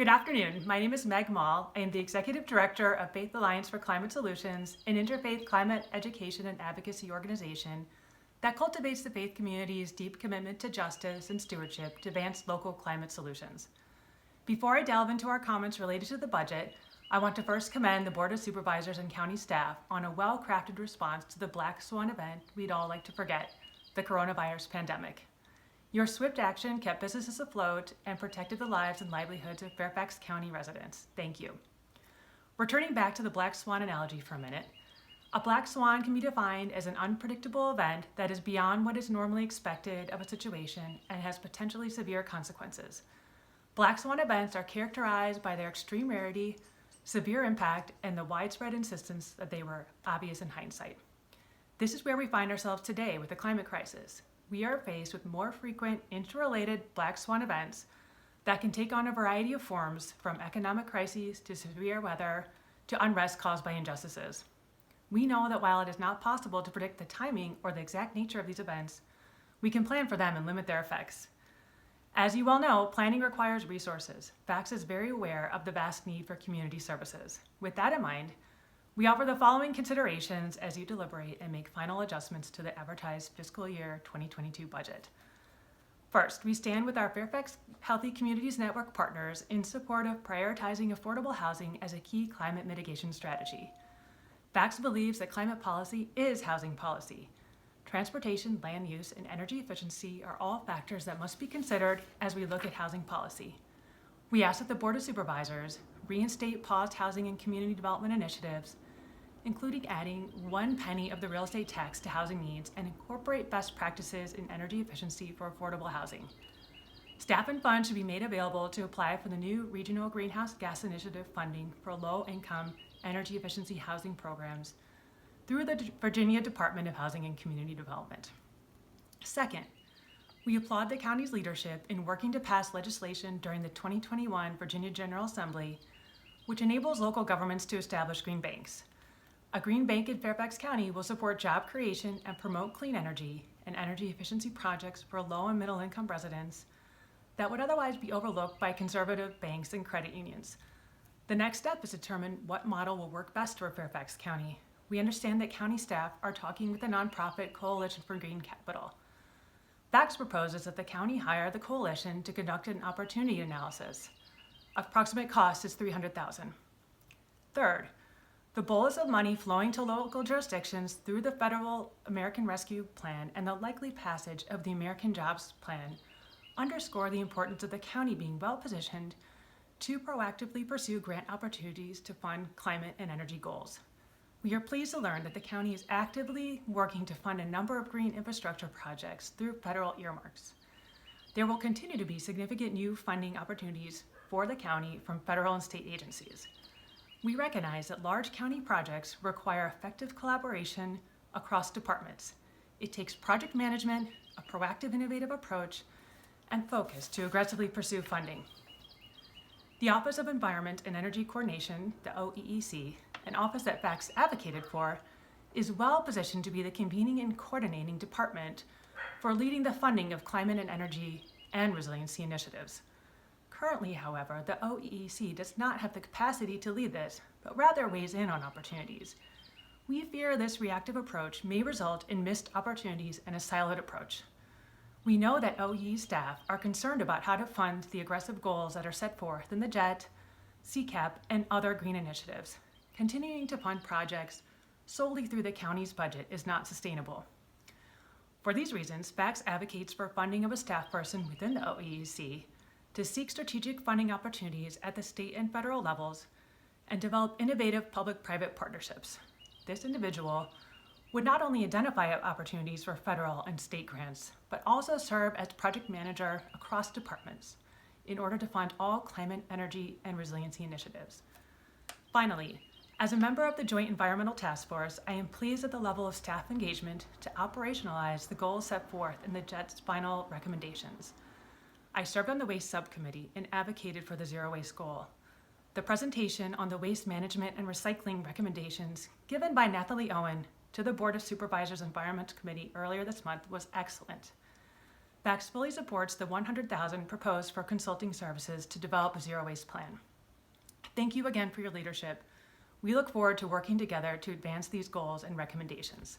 Good afternoon. My name is Meg Mall. I am the Executive Director of Faith Alliance for Climate Solutions, an interfaith climate education and advocacy organization that cultivates the faith community's deep commitment to justice and stewardship to advance local climate solutions. Before I delve into our comments related to the budget, I want to first commend the Board of Supervisors and county staff on a well-crafted response to the Black Swan event we'd all like to forget, the coronavirus pandemic. Your swift action kept businesses afloat and protected the lives and livelihoods of Fairfax County residents. Thank you. Returning back to the black swan analogy for a minute, a black swan can be defined as an unpredictable event that is beyond what is normally expected of a situation and has potentially severe consequences. Black swan events are characterized by their extreme rarity, severe impact, and the widespread insistence that they were obvious in hindsight. This is where we find ourselves today with the climate crisis. We are faced with more frequent interrelated black swan events that can take on a variety of forms, from economic crises to severe weather to unrest caused by injustices. We know that while it is not possible to predict the timing or the exact nature of these events, we can plan for them and limit their effects. As you well know, planning requires resources. FACS is very aware of the vast need for community services. With that in mind, we offer the following considerations as you deliberate and make final adjustments to the advertised fiscal year 2022 budget. First, we stand with our Fairfax Healthy Communities Network partners in support of prioritizing affordable housing as a key climate mitigation strategy. FACS believes that climate policy is housing policy. Transportation, land use, and energy efficiency are all factors that must be considered as we look at housing policy. We ask that the Board of Supervisors reinstate paused housing and community development initiatives, including adding 1 penny of the real estate tax to housing needs, and incorporate best practices in energy efficiency for affordable housing. Staff and funds should be made available to apply for the new Regional Greenhouse Gas Initiative funding for low-income energy efficiency housing programs through the Virginia Department of Housing and Community Development. Second, we applaud the county's leadership in working to pass legislation during the 2021 Virginia General Assembly, which enables local governments to establish green banks. A green bank in Fairfax County will support job creation and promote clean energy and energy efficiency projects for low and middle income residents that would otherwise be overlooked by conservative banks and credit unions. The next step is to determine what model will work best for Fairfax County. We understand that county staff are talking with the nonprofit Coalition for Green Capital. FACS proposes that the county hire the coalition to conduct an opportunity analysis. Approximate cost is $300,000. Third, the bolus of money flowing to local jurisdictions through the federal American Rescue Plan and the likely passage of the American Jobs Plan underscore the importance of the county being well-positioned to proactively pursue grant opportunities to fund climate and energy goals. We are pleased to learn that the county is actively working to fund a number of green infrastructure projects through federal earmarks. There will continue to be significant new funding opportunities for the county from federal and state agencies. We recognize that large county projects require effective collaboration across departments. It takes project management, a proactive, innovative approach, and focus to aggressively pursue funding. The Office of Environment and Energy Coordination, the OEEC, an office that FACS advocated for, is well positioned to be the convening and coordinating department for leading the funding of climate and energy and resiliency initiatives. Currently, however, the OEEC does not have the capacity to lead this, but rather weighs in on opportunities. We fear this reactive approach may result in missed opportunities and a siloed approach. We know that OEE staff are concerned about how to fund the aggressive goals that are set forth in the JET, CCAP, and other green initiatives. Continuing to fund projects solely through the county's budget is not sustainable. For these reasons, FACS advocates for funding of a staff person within the OEEC to seek strategic funding opportunities at the state and federal levels and develop innovative public-private partnerships. This individual would not only identify opportunities for federal and state grants, but also serve as project manager across departments in order to fund all climate, energy, and resiliency initiatives. Finally, as a member of the Joint Environmental Task Force, I am pleased at the level of staff engagement to operationalize the goals set forth in the JET's final recommendations. I served on the Waste Subcommittee and advocated for the Zero Waste goal. The presentation on the waste management and recycling recommendations given by Nathalie Owen to the Board of Supervisors Environment Committee earlier this month was excellent. FACS fully supports the $100,000 proposed for consulting services to develop a zero waste plan. Thank you again for your leadership. We look forward to working together to advance these goals and recommendations.